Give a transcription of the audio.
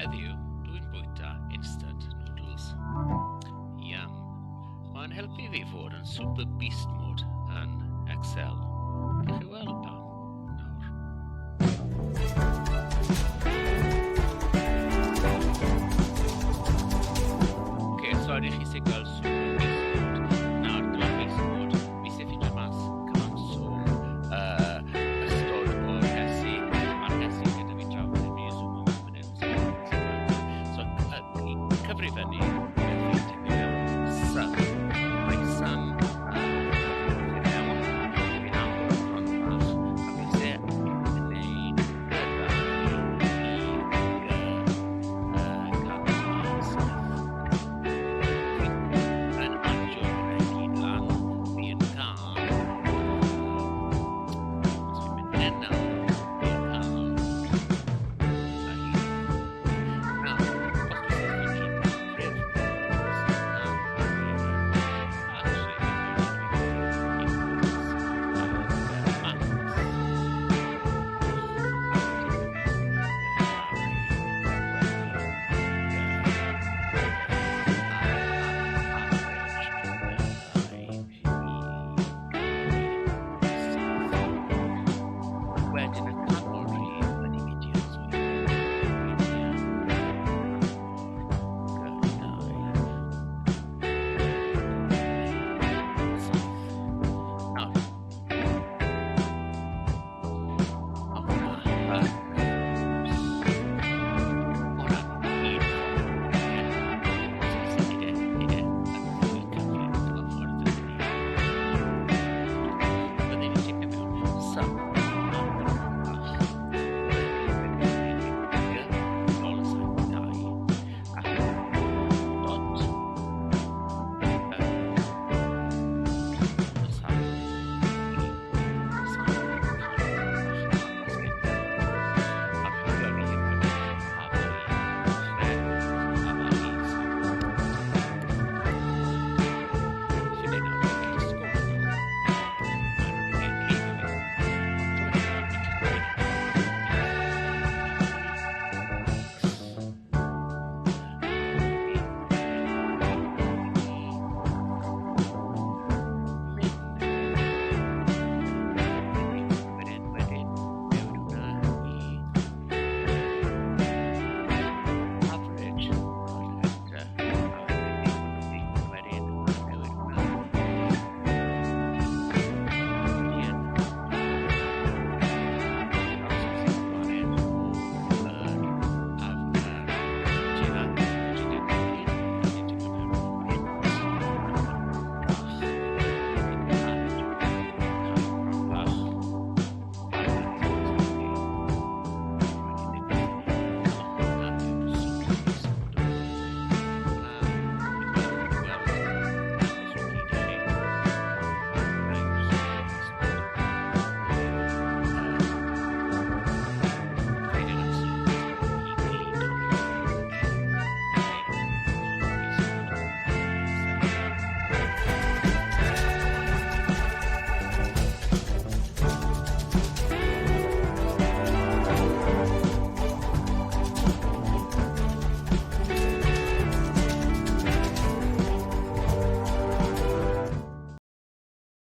Heddiw, dwi'n bwyta instant noodles. Yum. Mae'n helpu fi fod yn super beast mode yn Excel. Gech chi weld da? Nawr. So ydych chi sy'n gweld super beast mode. Nawr, dyma beast mode. Mi sy'n ffidio mas cyfanswm ystod o'r hesi. A'r hesi gyda fi draw yn mi zoom am munud. So, cyfrifennu